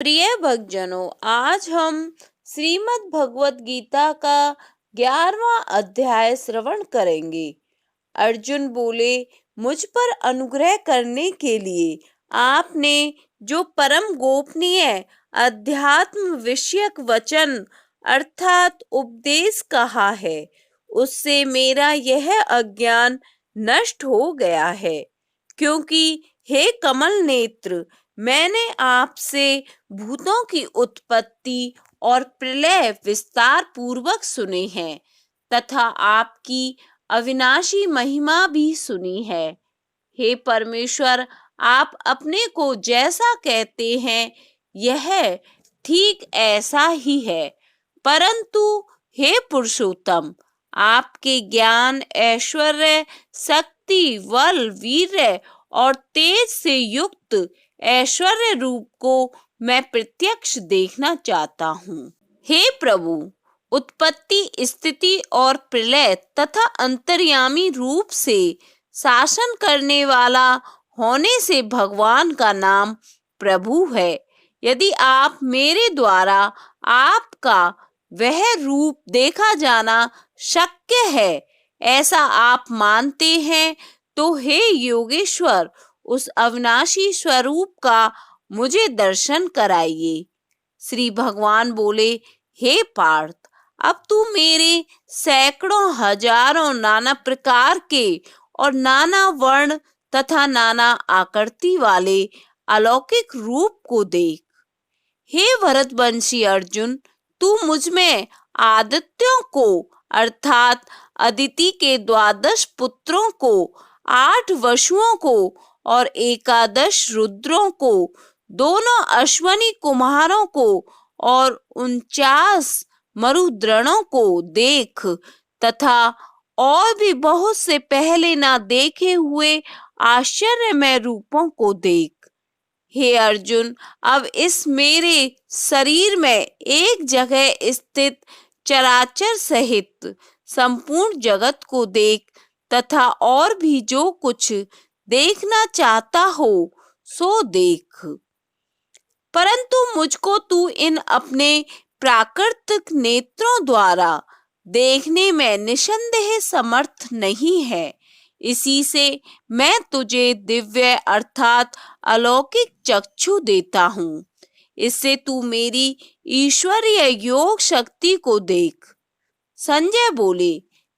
प्रिय भक्तजनों, आज हम श्रीमद् भगवत गीता का 11वां अध्याय श्रवण करेंगे। अर्जुन बोले, मुझ पर अनुग्रह करने के लिए आपने जो परम गोपनीय अध्यात्म विषयक वचन अर्थात उपदेश कहा है, उससे मेरा यह अज्ञान नष्ट हो गया है। क्योंकि हे कमल नेत्र, मैंने आपसे भूतों की उत्पत्ति और प्रलय विस्तार पूर्वक सुने हैं तथा आपकी अविनाशी महिमा भी सुनी है। हे परमेश्वर, आप अपने को जैसा कहते हैं यह ठीक ऐसा ही है, परंतु हे पुरुषोत्तम, आपके ज्ञान, ऐश्वर्य, शक्ति, बल, वीर्य और तेज से युक्त ऐश्वर्य रूप को मैं प्रत्यक्ष देखना चाहता हूँ। हे प्रभु, उत्पत्ति, स्थिति और प्रलय तथा अंतर्यामी रूप से शासन करने वाला होने से भगवान का नाम प्रभु है। यदि आप मेरे द्वारा आपका वह रूप देखा जाना शक्य है, ऐसा आप मानते हैं, तो हे योगेश्वर, उस अविनाशी स्वरूप का मुझे दर्शन कराइए। श्री भगवान बोले, हे पार्थ, अब तू मेरे सैकड़ों हजारों नाना प्रकार के और नाना वर्ण तथा नाना आकृति वाले अलौकिक रूप को देख। हे भरतवंशी अर्जुन, तू मुझ में आदित्यों को अर्थात अदिति के 12 पुत्रों को, 8 वसुओं को और 11 रुद्रों को, दोनों अश्वनी कुमारों को और 49 मरुद्रणों को देख तथा और भी बहुत से पहले ना देखे हुए आश्चर्यमय रूपों को देख। हे अर्जुन, अब इस मेरे शरीर में एक जगह स्थित चराचर सहित संपूर्ण जगत को देख तथा और भी जो कुछ देखना चाहता हो सो देख, परंतु मुझको तू इन अपने प्राकृतिक नेत्रों द्वारा देखने में निसंदेह समर्थ नहीं है। इसी से मैं तुझे दिव्य अर्थात अलौकिक चक्षु देता हूँ। इससे तू मेरी ईश्वरीय योग शक्ति को देख। संजय बोले,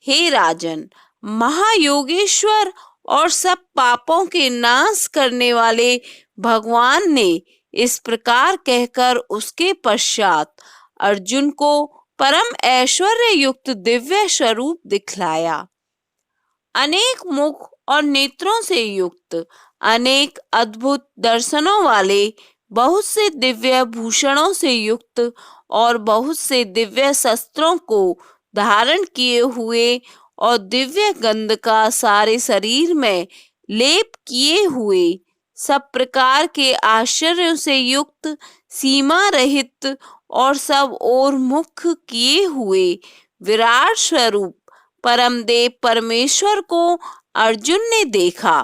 हे राजन, महायोगेश्वर और सब पापों के नाश करने वाले भगवान ने इस प्रकार कहकर उसके पश्चात अर्जुन को परम ऐश्वर्य युक्त दिव्य स्वरूप दिखलाया। अनेक मुख और नेत्रों से युक्त, अनेक अद्भुत दर्शनों वाले, बहुत से दिव्य भूषणों से युक्त और बहुत से दिव्य शस्त्रों को धारण किए हुए और दिव्य गंध का सारे शरीर में लेप किए हुए, सब प्रकार के आश्चर्यों से युक्त, सीमा रहित और सब ओर मुख किए हुए विराट स्वरूप परमदेव परमेश्वर को अर्जुन ने देखा।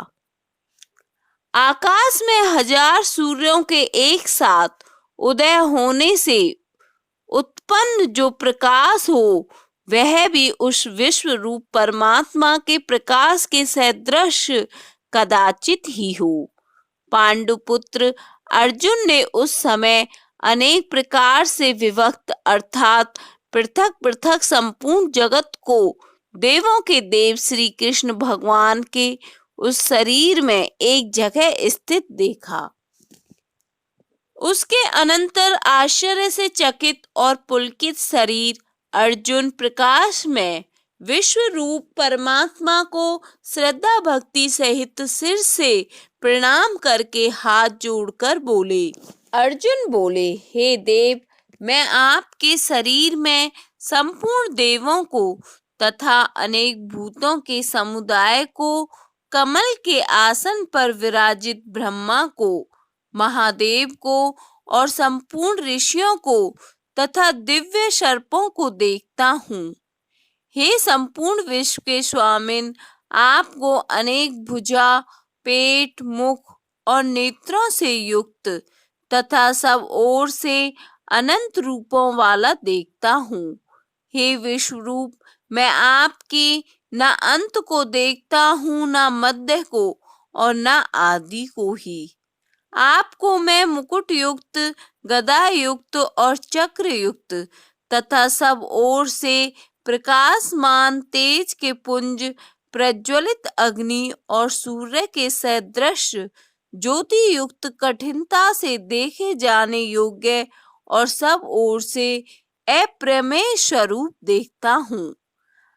आकाश में 1000 सूर्यों के एक साथ उदय होने से उत्पन्न जो प्रकाश हो, वह भी उस विश्व रूप परमात्मा के प्रकाश के सदृश कदाचित ही हो। पांडुपुत्र अर्जुन ने उस समय अनेक प्रकार से विभक्त अर्थात पृथक पृथक संपूर्ण जगत को देवों के देव श्री कृष्ण भगवान के उस शरीर में एक जगह स्थित देखा। उसके अनंतर आश्चर्य से चकित और पुलकित शरीर अर्जुन प्रकाश में विश्व रूप परमात्मा को श्रद्धा भक्ति सहित सिर से प्रणाम करके हाथ जोड़कर बोले। अर्जुन बोले, हे देव, मैं आपके शरीर में संपूर्ण देवों को तथा अनेक भूतों के समुदाय को, कमल के आसन पर विराजित ब्रह्मा को, महादेव को और संपूर्ण ऋषियों को तथा दिव्य सर्पों को देखता हूँ। हे संपूर्ण विश्व के स्वामिन, आपको अनेक भुजा, पेट, मुख और नेत्रों से युक्त तथा सब ओर से अनंत रूपों वाला देखता हूँ। हे विश्व रूप, मैं आपके न अंत को देखता हूँ, न मध्य को और न आदि को ही। आपको मैं मुकुट युक्त, गदा युक्त और चक्र युक्त तथा सब ओर से प्रकाशमान तेज के पुंज, प्रज्वलित अग्नि और सूर्य के सदृश ज्योति युक्त, कठिनता से देखे जाने योग्य और सब ओर से अप्रमेय स्वरूप देखता हूँ।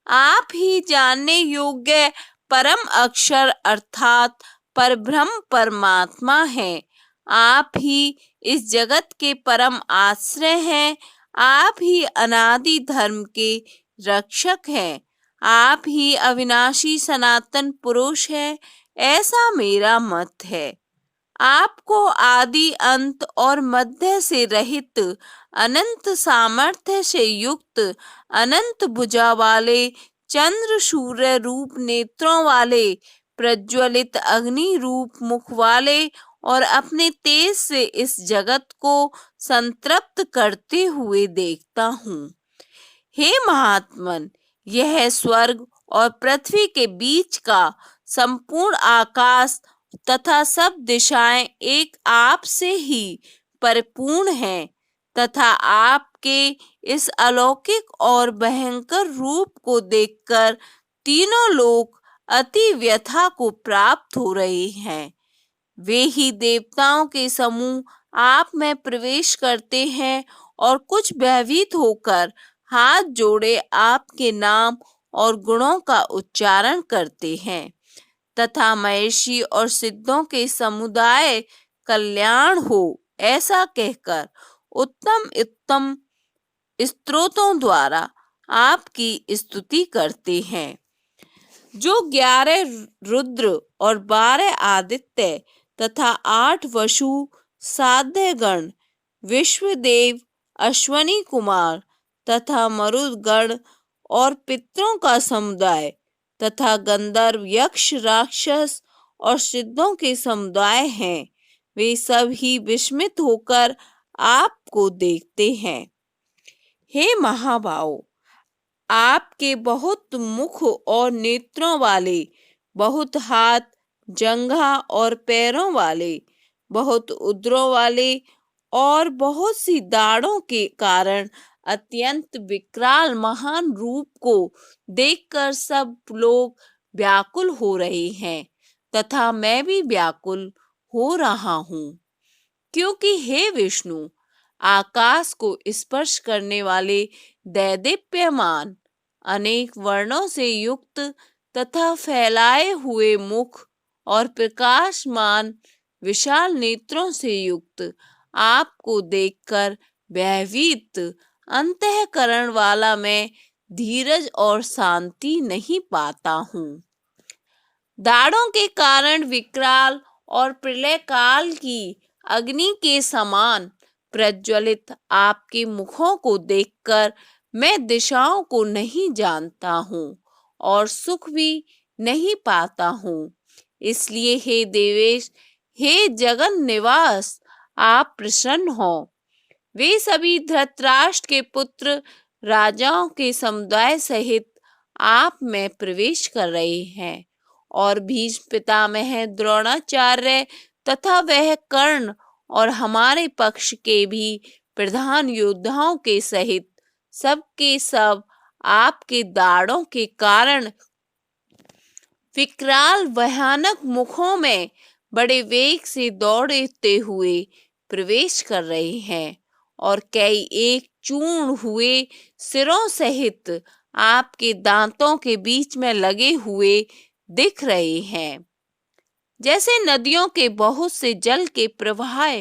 आप ही जानने योग्य परम अक्षर अर्थात परब्रह्म परमात्मा है। आप ही इस जगत के परम आश्रय हैं। आप ही अनादि धर्म के रक्षक हैं। आप ही अविनाशी सनातन पुरुष है, ऐसा मेरा मत है। आपको आदि अंत और मध्य से रहित, अनंत सामर्थ्य से युक्त, अनंत भुजा वाले, चंद्र सूर्य रूप नेत्रों वाले, प्रज्वलित अग्नि रूप मुख वाले और अपने तेज से इस जगत को संतृप्त करते हुए देखता हूँ। हे महात्मन, यह स्वर्ग और पृथ्वी के बीच का संपूर्ण आकाश तथा सब दिशाएं एक आप से ही परिपूर्ण हैं तथा आपके इस अलौकिक और भयंकर रूप को देखकर तीनों लोग अति व्यथा को प्राप्त हो रहे हैं। वे ही देवताओं के समूह आप में प्रवेश करते हैं और कुछ भयभीत होकर हाथ जोड़े आपके नाम और गुणों का उच्चारण करते हैं तथा महर्षि और सिद्धों के समुदाय कल्याण हो ऐसा कहकर उत्तम उत्तम स्तोत्रों द्वारा आपकी स्तुति करते हैं। जो 11 रुद्र और 12 आदित्य तथा 8 वसु, साध्यगण, विश्वदेव, अश्वनी कुमार तथा मरुदगण और पितरों का समुदाय तथा गंधर्व, यक्ष, राक्षस और सिद्धों के समुदाय हैं, वे सब ही विस्मित होकर आपको देखते हैं। हे महाभाव, आपके बहुत मुख और नेत्रों वाले, बहुत हाथ, जंघा और पैरों वाले, बहुत उदरों वाले और बहुत सी दाढ़ों के कारण अत्यंत विकराल महान रूप को देखकर सब लोग व्याकुल हो रहे हैं तथा मैं भी व्याकुल हो रहा हूँ। क्योंकि हे विष्णु, आकाश को स्पर्श करने वाले दैदीप्यमान, अनेक वर्णों से युक्त तथा फैलाए हुए मुख और प्रकाशमान विशाल नेत्रों से युक्त आपको देखकर भयभीत अंतःकरण वाला मैं धीरज और शांति नहीं पाता हूँ। दाढ़ों के कारण विकराल और प्रलय काल की अग्नि के समान प्रज्वलित आपके मुखों को देखकर मैं दिशाओं को नहीं जानता हूँ और सुख भी नहीं पाता हूँ। इसलिए हे देवेश, हे जगन निवास, आप प्रसन्न हो। वे सभी धृतराष्ट्र के पुत्र राजाओं के समुदाय सहित आप में प्रवेश कर रहे हैं और भीष्म पितामह, द्रोणाचार्य तथा वह कर्ण और हमारे पक्ष के भी प्रधान योद्धाओं के सहित सबके सब आपके दाढ़ों के कारण विकराल भयानक मुखों में बड़े वेग से दौड़ते हुए प्रवेश कर रहे हैं और कई एक चूर्ण हुए सिरों सहित आपके दांतों के बीच में लगे हुए दिख रहे हैं। जैसे नदियों के बहुत से जल के प्रवाह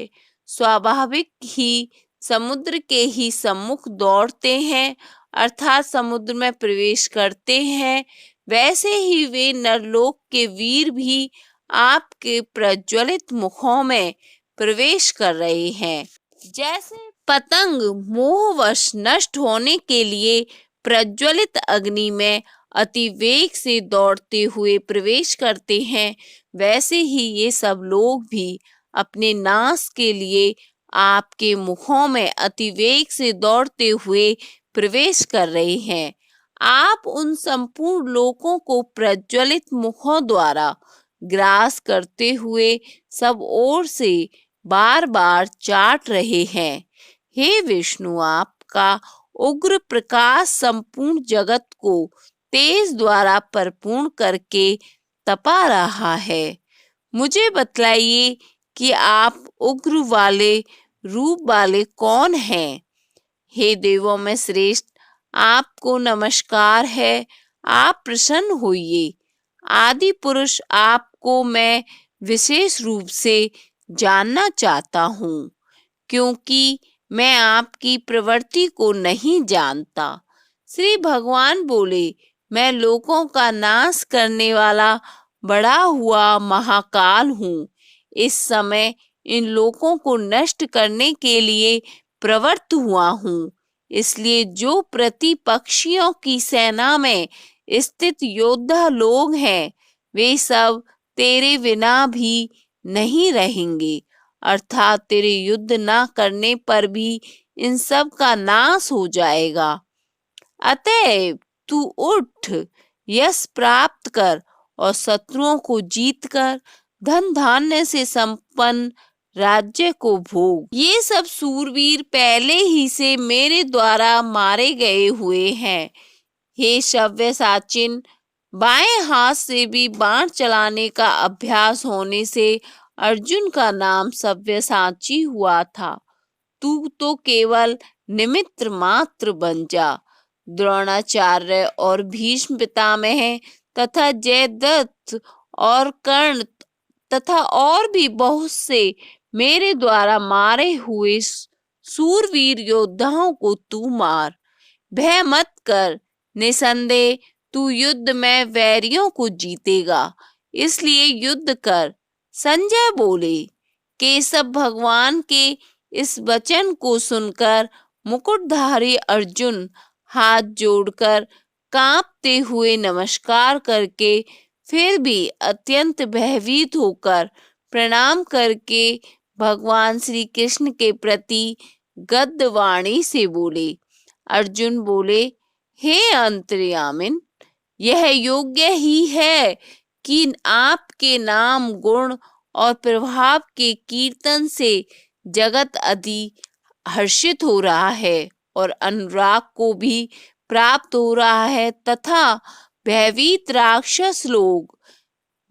स्वाभाविक ही समुद्र के ही सम्मुख दौड़ते हैं अर्थात समुद्र में प्रवेश करते हैं, वैसे ही वे नरलोक के वीर भी आपके प्रज्वलित मुखों में प्रवेश कर रहे हैं। जैसे पतंग मोहवश नष्ट होने के लिए प्रज्वलित अग्नि में अति वेग से दौड़ते हुए प्रवेश करते हैं, वैसे ही ये सब लोग भी अपने नाश के लिए आपके मुखों में अतिवेग से दौड़ते हुए प्रवेश कर रहे हैं। आप उन संपूर्ण लोकों को प्रज्वलित मुखों द्वारा ग्रास करते हुए सब ओर से बार बार चाट रहे हैं। हे विष्णु, आपका उग्र प्रकाश संपूर्ण जगत को तेज द्वारा परिपूर्ण करके तपा रहा है। मुझे बतलाइए कि आप उग्र वाले रूप वाले कौन हैं? हे देवों में श्रेष्ठ, आपको नमस्कार है। आप प्रसन्न होइए। आदि पुरुष, आपको मैं विशेष रूप से जानना चाहता हूँ, क्योंकि मैं आपकी प्रवृत्ति को नहीं जानता। श्री भगवान बोले, मैं लोकों का नाश करने वाला बड़ा हुआ महाकाल हूँ। इस समय इन लोकों को नष्ट करने के लिए प्रवृत्त हुआ हूँ। इसलिए जो प्रतिपक्षियों की सेना में स्थित योद्धा लोग हैं, वे सब तेरे बिना भी नहीं रहेंगे, अर्थात तेरे युद्ध ना करने पर भी इन सब का नाश हो जाएगा। अतएव तू उठ, यश प्राप्त कर और शत्रुओं को जीतकर धन धान्य से संपन्न राज्य को भोग। ये सब सूरवीर पहले ही से मेरे द्वारा मारे गए हुए हैं। हे सव्यसाचिन, बाएं हाथ से भी बाण चलाने का अभ्यास होने से अर्जुन का नाम सव्यसाची हुआ था। तू तो केवल निमित्त मात्र बन जा। द्रोणाचार्य और भीष्म पितामह तथा जयद्रथ और कर्ण तथा और भी बहुत से मेरे द्वारा मारे हुए सूरवीर योद्धाओं को तू मार। भय मत कर, निसंदेह तू युद्ध में वैरियों को जीतेगा, इसलिए युद्ध कर। संजय बोले। केशव भगवान के इस वचन को सुनकर मुकुटधारी अर्जुन हाथ जोड़कर कांपते हुए नमस्कार करके फिर भी अत्यंत भयभीत होकर प्रणाम करके भगवान श्री कृष्ण के प्रति गद्यवाणी से बोले। अर्जुन बोले, हे अंतर्यामिन, यह योग्य ही है कि आपके नाम, गुण और प्रभाव के कीर्तन से जगत अति हर्षित हो रहा है और अनुराग को भी प्राप्त हो रहा है, तथा भयभीत राक्षस लोग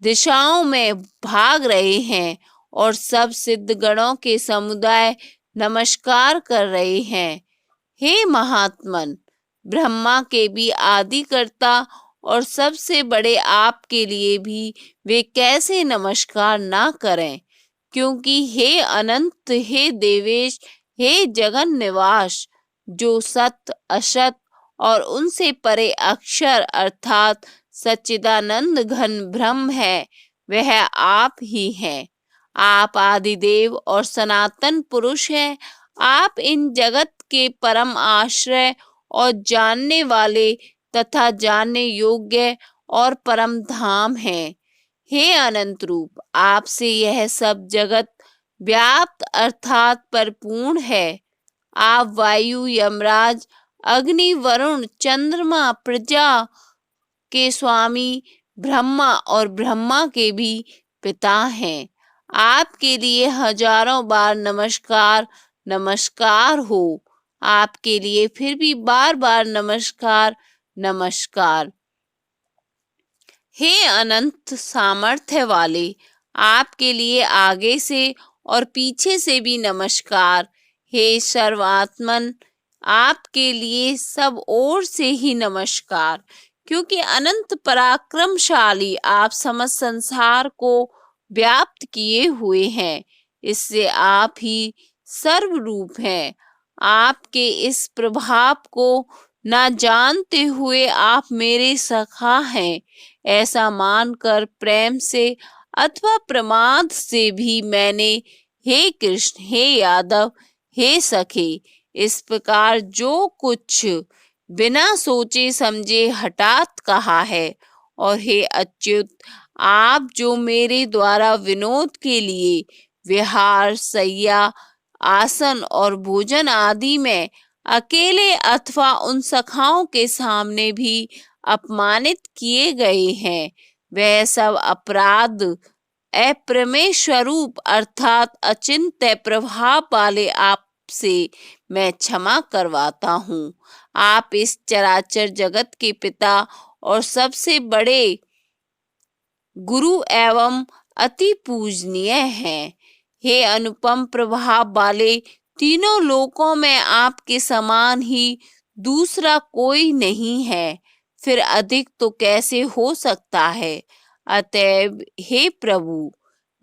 दिशाओं में भाग रहे हैं और सब सिद्ध गणों के समुदाय नमस्कार कर रहे हैं। हे महात्मन, ब्रह्मा के भी आदिकर्ता और सबसे बड़े आपके लिए भी वे कैसे नमस्कार ना करें, क्योंकि हे अनंत, हे देवेश, हे जगन निवास, जो सत, असत और उनसे परे अक्षर अर्थात सच्चिदानंद घन ब्रह्म है, वह आप ही हैं। आप आदिदेव और सनातन पुरुष हैं। आप इन जगत के परम आश्रय और जानने वाले तथा जानने योग्य और परम धाम हैं। हे अनंत रूप, आपसे यह सब जगत व्याप्त अर्थात परिपूर्ण है। आप वायु, यमराज, अग्नि, वरुण, चंद्रमा, प्रजा के स्वामी, ब्रह्मा और ब्रह्मा के भी पिता हैं। आपके लिए हजारों बार नमस्कार नमस्कार हो। आपके लिए फिर भी बार बार नमस्कार नमस्कार। हे अनंत सामर्थ्य वाले, आपके लिए आगे से और पीछे से भी नमस्कार। हे सर्वात्मन, आपके लिए सब ओर से ही नमस्कार, क्योंकि अनंत पराक्रमशाली आप समस्त संसार को व्याप्त किए हुए हैं। इससे आप ही सर्वरूप हैं। आपके इस प्रभाव को ना जानते हुए आप मेरे सखा हैं, ऐसा मानकर प्रेम से अथवा प्रमाद से भी मैंने हे कृष्ण, हे यादव, हे सखे, इस प्रकार जो कुछ बिना सोचे समझे हठात कहा है। और हे अच्युत, आप जो मेरे द्वारा विनोद के लिए विहार, सैया आसन और भोजन आदि में अकेले अथवा उन सखाओं के सामने भी अपमानित किए गए हैं, वह सब अपराध अप्रमेय स्वरूप अर्थात अचिंत्य प्रभाव वाले आप से मैं क्षमा करवाता हूँ। आप इस चराचर जगत के पिता और सबसे बड़े गुरु एवं अति पूजनीय हैं। हे अनुपम प्रभाव वाले, तीनों लोकों में आपके समान ही दूसरा कोई नहीं है, फिर अधिक तो कैसे हो सकता है। अतएव हे प्रभु,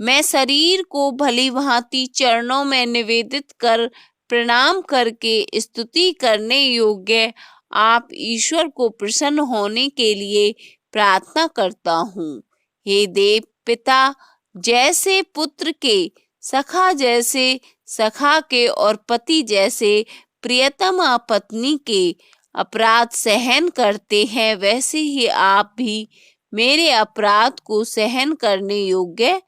मैं शरीर को भली भांति चरणों में निवेदित कर प्रणाम करके स्तुति करने योग्य आप ईश्वर को प्रसन्न होने के लिए प्रार्थना करता हूँ। हे देव पिता, जैसे पुत्र के, सखा जैसे सखा के और पति जैसे प्रियतमा पत्नी के अपराध सहन करते हैं, वैसे ही आप भी मेरे अपराध को सहन करने योग्य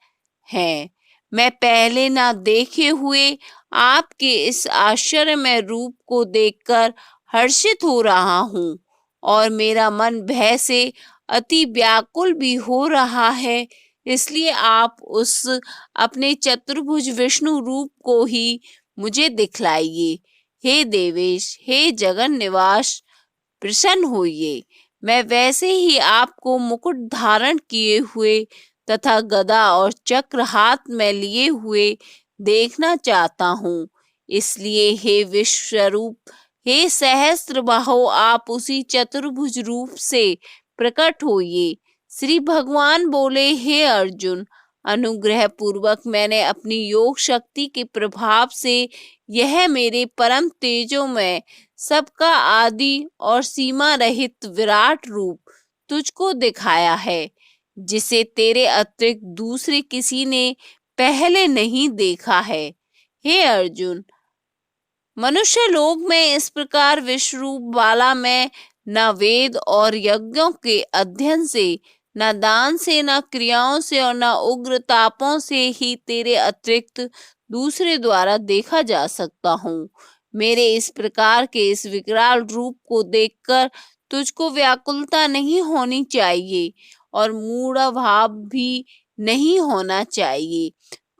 हैं। मैं पहले ना देखे हुए आपके इस आश्चर्यमय रूप को देखकर हर्षित हो रहा हूँ और मेरा मन भय से अति व्याकुल भी हो रहा है। इसलिए आप उस अपने चतुर्भुज विष्णु रूप को ही मुझे दिखलाइए। हे देवेश, हे जगन निवास, प्रसन्न होइए। मैं वैसे ही आपको मुकुट धारण किए हुए तथा गदा और चक्र हाथ में लिए हुए देखना चाहता हूँ। इसलिए हे विश्वरूप, हे सहस्त्र बाहो, आप उसी चतुर्भुज रूप से प्रकट होइए। श्री भगवान बोले, हे अर्जुन, अनुग्रह पूर्वक मैंने अपनी योग शक्ति के प्रभाव से यह मेरे परम तेजो में सबका आदि और सीमा रहित विराट रूप तुझको दिखाया है, जिसे तेरे अतिरिक्त दूसरे किसी ने पहले नहीं देखा है। हे अर्जुन, मनुष्य लोक में इस प्रकार विश्व रूप वाला मैं न वेद और यज्ञों के अध्ययन से, न दान से, न क्रियाओं से और न उग्र तापों से ही तेरे अतिरिक्त दूसरे द्वारा देखा जा सकता हूँ। मेरे इस प्रकार के इस विकराल रूप को देखकर तुझको व्याकुलता नहीं होनी चाहिए और मूढ़ भाव भी नहीं होना चाहिए।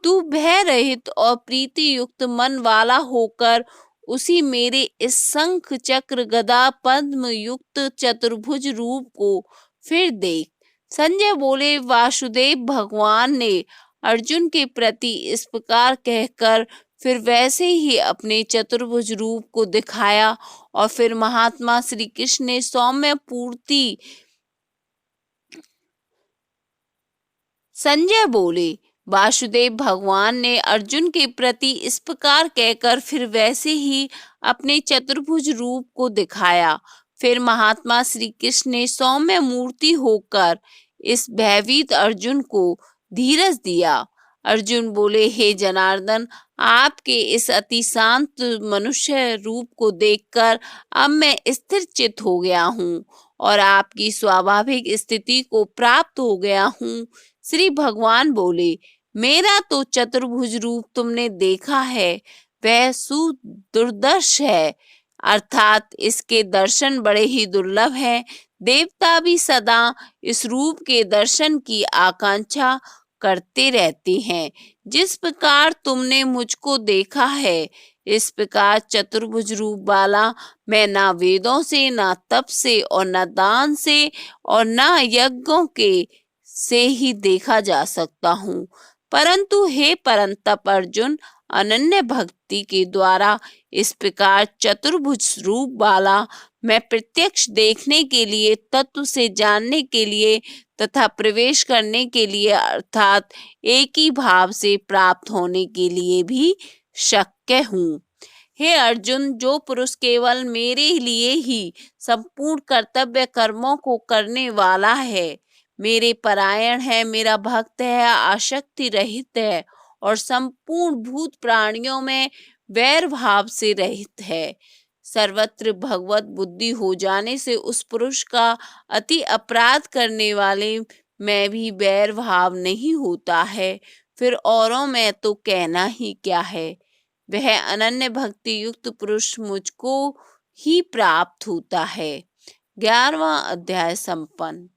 तू भय रहित और प्रीति युक्त मन वाला होकर उसी मेरे इस शंख चक्र गदा पद्म युक्त चतुर्भुज रूप को फिर देख। संजय बोले, वासुदेव भगवान ने अर्जुन के प्रति इस प्रकार कहकर फिर वैसे ही अपने चतुर्भुज रूप को दिखाया और फिर महात्मा श्री कृष्ण ने सौम्य पूर्ति। संजय बोले, वासुदेव भगवान ने अर्जुन के प्रति इस प्रकार कहकर फिर वैसे ही अपने चतुर्भुज रूप को दिखाया। फिर महात्मा श्री कृष्ण ने सौम्य मूर्ति होकर इस भयभीत अर्जुन को धीरज दिया। अर्जुन बोले, हे जनार्दन, आपके इस अति शांत मनुष्य रूप को देखकर अब मैं स्थिर चित्त हो गया हूँ और आपकी स्वाभाविक स्थिति को प्राप्त हो गया हूँ। श्री भगवान बोले, मेरा तो चतुर्भुज रूप तुमने देखा है, वह सुदुर्दर्श है, अर्थात इसके दर्शन बड़े ही दुर्लभ हैं। देवता भी सदा इस रूप के दर्शन की आकांक्षा करते रहते हैं। जिस प्रकार तुमने मुझको देखा है, इस प्रकार चतुर्भुज रूप वाला मैं ना वेदों से, ना तप से और ना दान से और ना यज्ञों के से ही देखा जा सकता हूँ। परंतु हे परंतप अर्जुन, अनन्य भक्ति के द्वारा इस प्रकार चतुर्भुज रूप वाला मैं प्रत्यक्ष देखने के लिए, तत्व से जानने के लिए तथा प्रवेश करने के लिए, अर्थात एक ही भाव से प्राप्त होने के लिए भी शक्य हूँ। हे अर्जुन, जो पुरुष केवल मेरे लिए ही संपूर्ण कर्तव्य कर्मों को करने वाला है, मेरे परायण है, मेरा भक्त है, आसक्ति रहित है और संपूर्ण भूत प्राणियों में वैर भाव से रहित है, सर्वत्र भगवत बुद्धि हो जाने से उस पुरुष का अति अपराध करने वाले में भी वैर भाव नहीं होता है, फिर औरों में तो कहना ही क्या है। वह अनन्य भक्ति युक्त पुरुष मुझको ही प्राप्त होता है। 11वां अध्याय संपन्न।